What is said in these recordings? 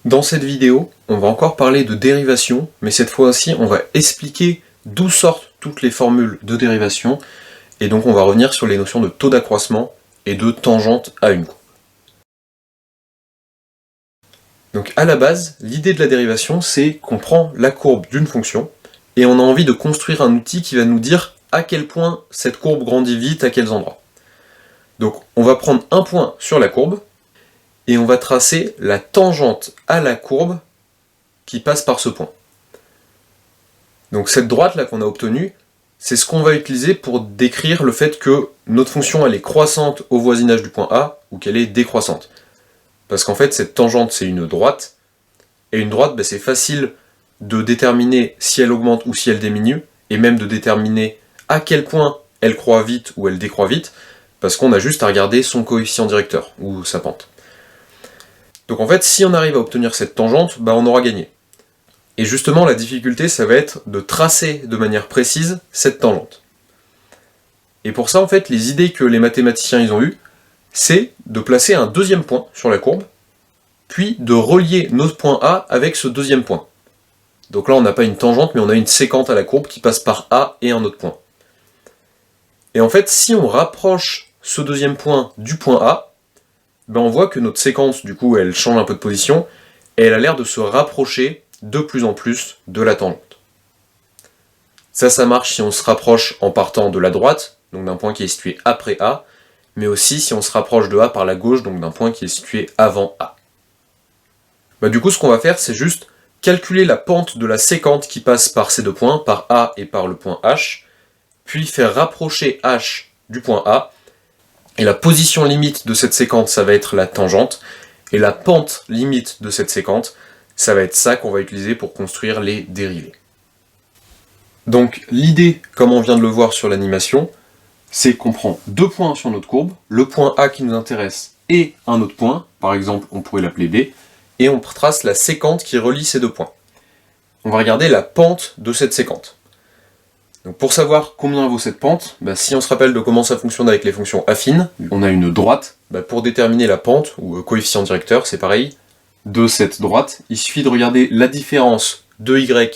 Dans cette vidéo, on va encore parler de dérivation, mais cette fois-ci, on va expliquer d'où sortent toutes les formules de dérivation, et donc on va revenir sur les notions de taux d'accroissement et de tangente à une courbe. Donc à la base, l'idée de la dérivation, c'est qu'on prend la courbe d'une fonction, et on a envie de construire un outil qui va nous dire à quel point cette courbe grandit vite, à quels endroits. Donc on va prendre un point sur la courbe, et on va tracer la tangente à la courbe qui passe par ce point. Donc cette droite là qu'on a obtenue, c'est ce qu'on va utiliser pour décrire le fait que notre fonction elle est croissante au voisinage du point A ou qu'elle est décroissante. Parce qu'en fait cette tangente c'est une droite, et une droite c'est facile de déterminer si elle augmente ou si elle diminue, et même de déterminer à quel point elle croît vite ou elle décroît vite, parce qu'on a juste à regarder son coefficient directeur, ou sa pente. Donc en fait, si on arrive à obtenir cette tangente, on aura gagné. Et justement, la difficulté, ça va être de tracer de manière précise cette tangente. Et pour ça, en fait, les idées que les mathématiciens ils ont eues, c'est de placer un deuxième point sur la courbe, puis de relier notre point A avec ce deuxième point. Donc là, on n'a pas une tangente, mais on a une séquente à la courbe qui passe par A et un autre point. Et en fait, si on rapproche ce deuxième point du point A, on voit que notre séquence, du coup, elle change un peu de position, et elle a l'air de se rapprocher de plus en plus de la tangente. Ça marche si on se rapproche en partant de la droite, donc d'un point qui est situé après A, mais aussi si on se rapproche de A par la gauche, donc d'un point qui est situé avant A. Du coup, ce qu'on va faire, c'est juste calculer la pente de la séquente qui passe par ces deux points, par A et par le point H, puis faire rapprocher H du point A, et la position limite de cette séquente, ça va être la tangente, et la pente limite de cette séquente, ça va être ça qu'on va utiliser pour construire les dérivés. Donc l'idée, comme on vient de le voir sur l'animation, c'est qu'on prend deux points sur notre courbe, le point A qui nous intéresse et un autre point, par exemple on pourrait l'appeler B, et on trace la séquente qui relie ces deux points. On va regarder la pente de cette séquente. Donc pour savoir combien vaut cette pente, si on se rappelle de comment ça fonctionne avec les fonctions affines, on a une droite, pour déterminer la pente, ou coefficient directeur, c'est pareil, de cette droite, il suffit de regarder la différence de y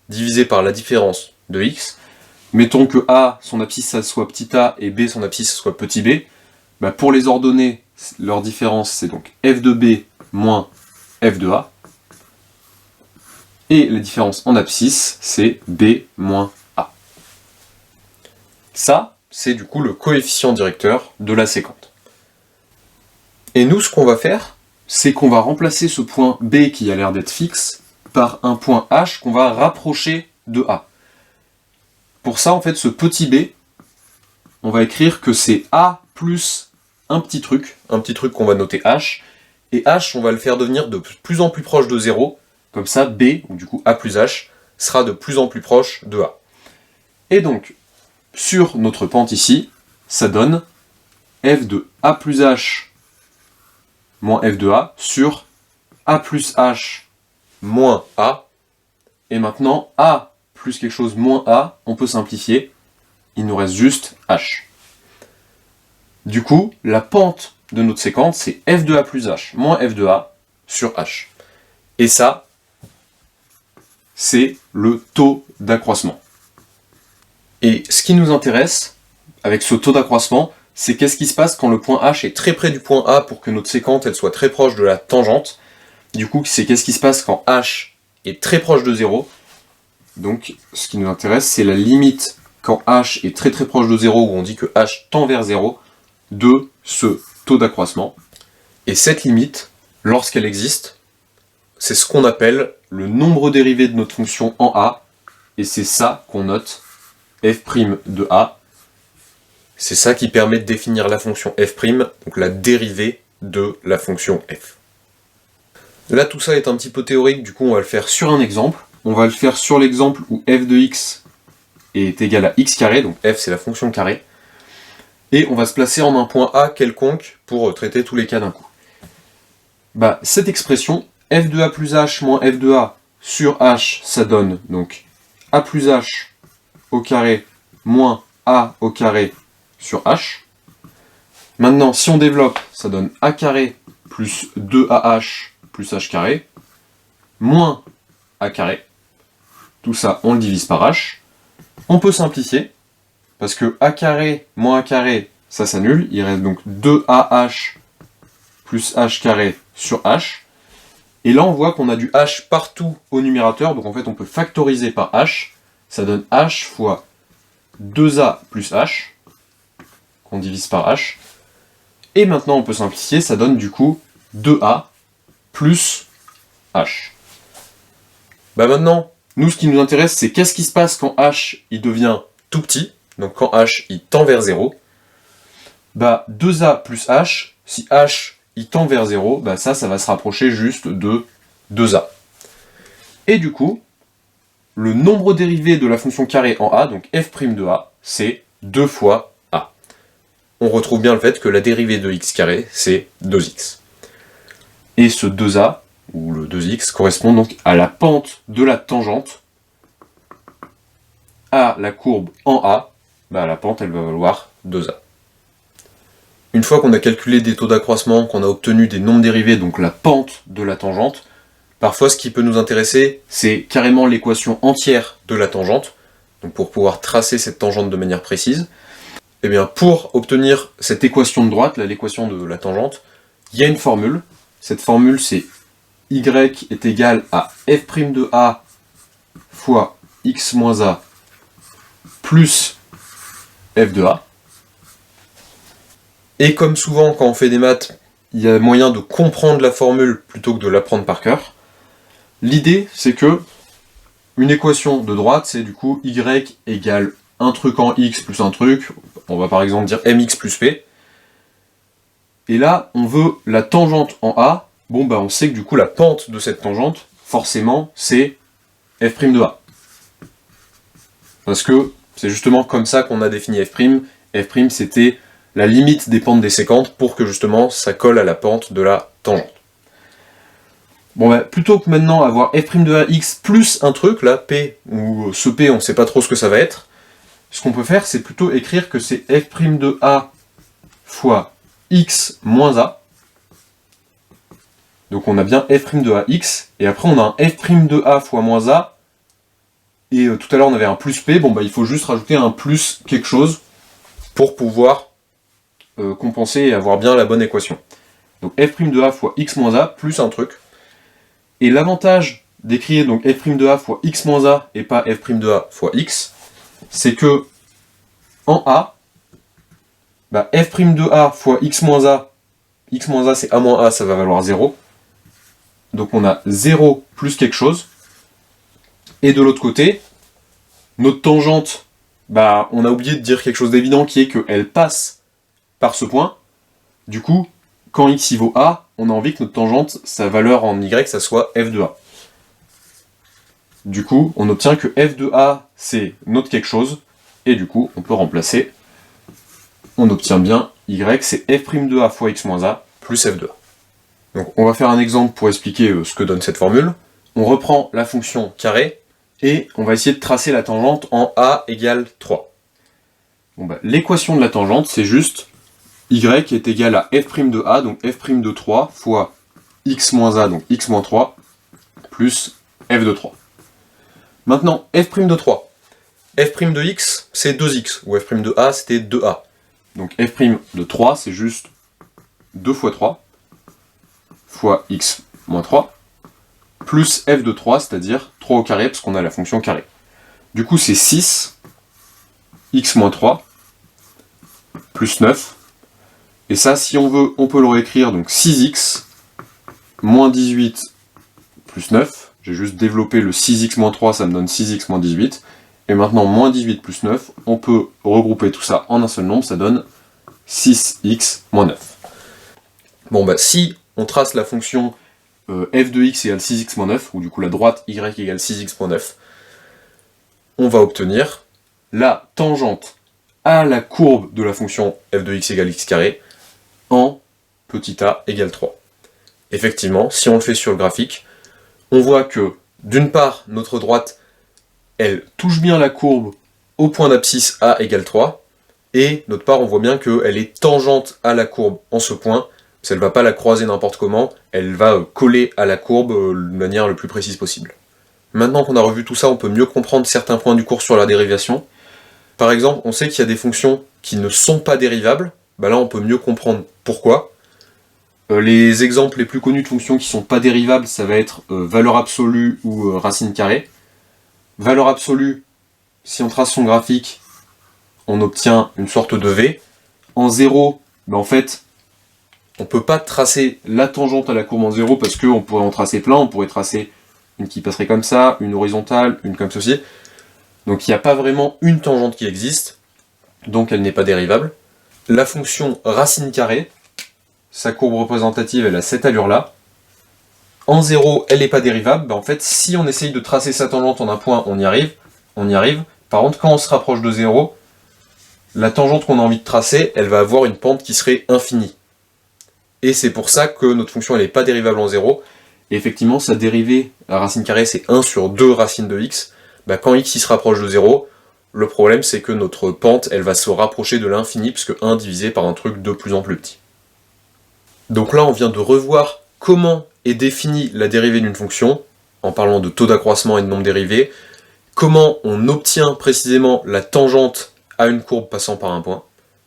divisé par la différence de x. Mettons que a, son abscisse, ça soit petit a, et b, son abscisse, ça soit petit b. Pour les ordonnées, leur différence, c'est donc f de b moins f de a. Et la différence en abscisse, c'est b moins a. Ça, c'est du coup le coefficient directeur de la séquente. Et nous, ce qu'on va faire, c'est qu'on va remplacer ce point B qui a l'air d'être fixe par un point H qu'on va rapprocher de A. Pour ça, en fait, ce petit b, on va écrire que c'est A plus un petit truc qu'on va noter H, et H, on va le faire devenir de plus en plus proche de 0, comme ça B, ou du coup A plus H, sera de plus en plus proche de A. Et donc, sur notre pente ici, ça donne f de A plus H moins f de A sur A plus H moins A, et maintenant A plus quelque chose moins A, on peut simplifier, il nous reste juste H. Du coup, la pente de notre séquence, c'est f de A plus H moins f de A sur H. Et ça, c'est le taux d'accroissement. Et ce qui nous intéresse, avec ce taux d'accroissement, c'est qu'est-ce qui se passe quand le point H est très près du point A pour que notre séquente elle soit très proche de la tangente. Du coup, c'est qu'est-ce qui se passe quand H est très proche de 0. Donc, ce qui nous intéresse, c'est la limite quand H est très très proche de 0, où on dit que H tend vers 0, de ce taux d'accroissement. Et cette limite, lorsqu'elle existe, c'est ce qu'on appelle le nombre dérivé de notre fonction en A, et c'est ça qu'on note f' de A. C'est ça qui permet de définir la fonction f', donc la dérivée de la fonction f. Là, tout ça est un petit peu théorique, du coup on va le faire sur un exemple. On va le faire sur l'exemple où f de x est égal à x carré, donc f c'est la fonction carré. Et on va se placer en un point A quelconque pour traiter tous les cas d'un coup. Cette expression, f de A plus H moins f de A sur H, ça donne donc A plus H au carré moins A au carré sur H. Maintenant, si on développe, ça donne A carré plus 2AH plus H carré. moins a carré. Tout ça, on le divise par h. On peut simplifier, parce que a carré moins a carré, ça s'annule. Il reste donc 2ah plus h carré sur h. Et là, on voit qu'on a du h partout au numérateur, donc en fait, on peut factoriser par h. Ça donne h fois 2a plus h, qu'on divise par h. Et maintenant, on peut simplifier, ça donne du coup 2a plus h. Bah maintenant, nous, ce qui nous intéresse, c'est qu'est-ce qui se passe quand h il devient tout petit, donc quand h il tend vers 0. Bah 2a plus h, si h il tend vers 0, bah ça va se rapprocher juste de 2a. Et du coup, le nombre dérivé de la fonction carrée en a, donc f' de a, c'est 2 fois a. On retrouve bien le fait que la dérivée de x carré, c'est 2x. Et ce 2a, ou le 2x, correspond donc à la pente de la tangente à la courbe en a. Bah, la pente, elle va valoir 2a. Une fois qu'on a calculé des taux d'accroissement, qu'on a obtenu des nombres dérivés, donc la pente de la tangente, parfois ce qui peut nous intéresser, c'est carrément l'équation entière de la tangente, donc pour pouvoir tracer cette tangente de manière précise. Et bien pour obtenir cette équation de droite, l'équation de la tangente, il y a une formule. Cette formule c'est y est égal à f' de a fois x moins a plus f de a. Et comme souvent quand on fait des maths, il y a moyen de comprendre la formule plutôt que de l'apprendre par cœur. L'idée c'est que une équation de droite c'est du coup y égale un truc en x plus un truc, on va par exemple dire mx plus p. Et là on veut la tangente en a, bon bah on sait que du coup la pente de cette tangente, forcément c'est f' de a. Parce que c'est justement comme ça qu'on a défini f'. F' c'était la limite des pentes desséquentes pour que justement ça colle à la pente de la tangente. Bon bah plutôt que maintenant avoir f' de ax plus un truc, là p, ou ce p on sait pas trop ce que ça va être, ce qu'on peut faire c'est plutôt écrire que c'est f' de a fois x moins a. Donc on a bien f' de ax, et après on a un f' de a fois moins a, et tout à l'heure on avait un plus p, bon bah il faut juste rajouter un plus quelque chose pour pouvoir compenser et avoir bien la bonne équation. Donc f' de a fois x moins a plus un truc. Et l'avantage d'écrire donc f' de a fois x moins a et pas f' de a fois x, c'est que en a, bah, f' de a fois x moins a c'est a moins a, ça va valoir 0. Donc on a 0 plus quelque chose. Et de l'autre côté, notre tangente, bah, on a oublié de dire quelque chose d'évident qui est qu'elle passe par ce point. Du coup, quand x y vaut a, on a envie que notre tangente, sa valeur en y, ça soit f de a. Du coup, on obtient que f de a, c'est notre quelque chose, et du coup, on peut remplacer. On obtient bien y, c'est f' de a fois x moins a plus f de a. Donc on va faire un exemple pour expliquer ce que donne cette formule. On reprend la fonction carré, et on va essayer de tracer la tangente en a égale 3. Bon bah, l'équation de la tangente, c'est juste y est égal à f' de a, donc f' de 3, fois x moins a, donc x moins 3, plus f de 3. Maintenant, f' de 3. f' de x, c'est 2x, ou f' de a, c'était 2a. Donc f' de 3, c'est juste 2 fois 3, fois x moins 3, plus f de 3, c'est-à-dire 3 au carré, parce qu'on a la fonction carré. Du coup, c'est 6, x moins 3, plus 9. Et ça, si on veut, on peut le réécrire, donc 6x, moins 18, plus 9. J'ai juste développé le 6x moins 3, ça me donne 6x moins 18. Et maintenant, moins 18 plus 9, on peut regrouper tout ça en un seul nombre, ça donne 6x moins 9. Bon, bah si on trace la fonction f de x égale 6x moins 9, ou du coup la droite y égale 6x moins 9, on va obtenir la tangente à la courbe de la fonction f de x égale x carré en petit a égale 3. Effectivement, si on le fait sur le graphique, on voit que, d'une part, notre droite, elle touche bien la courbe au point d'abscisse a égale 3, et d'autre part, on voit bien qu'elle est tangente à la courbe en ce point, Elle ne va pas la croiser n'importe comment, elle va coller à la courbe de manière le plus précise possible. Maintenant qu'on a revu tout ça, on peut mieux comprendre certains points du cours sur la dérivation. Par exemple, on sait qu'il y a des fonctions qui ne sont pas dérivables, là on peut mieux comprendre pourquoi. Les exemples les plus connus de fonctions qui ne sont pas dérivables, ça va être valeur absolue ou racine carrée. Valeur absolue, si on trace son graphique, on obtient une sorte de V. En 0, en fait, on ne peut pas tracer la tangente à la courbe en 0 parce qu'on pourrait en tracer plein, on pourrait tracer une qui passerait comme ça, une horizontale, une comme ceci. Donc il n'y a pas vraiment une tangente qui existe, donc elle n'est pas dérivable. La fonction racine carrée, sa courbe représentative, elle a cette allure-là. En 0, elle n'est pas dérivable. En fait, si on essaye de tracer sa tangente en un point, on y arrive. Par contre, quand on se rapproche de 0, la tangente qu'on a envie de tracer, elle va avoir une pente qui serait infinie. Et c'est pour ça que notre fonction, elle n'est pas dérivable en 0. Et effectivement, sa dérivée, la racine carrée, c'est 1 sur 2 racines de x. Quand x se rapproche de 0, le problème c'est que notre pente, elle va se rapprocher de l'infini, puisque 1 divisé par un truc de plus en plus petit. Donc là, on vient de revoir comment est définie la dérivée d'une fonction, en parlant de taux d'accroissement et de nombre dérivé, comment on obtient précisément la tangente à une courbe passant par un point.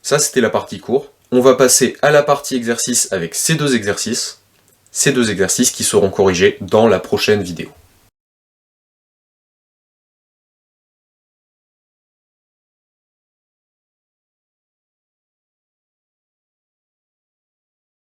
Ça, c'était la partie cours. On va passer à la partie exercice avec ces deux exercices qui seront corrigés dans la prochaine vidéo.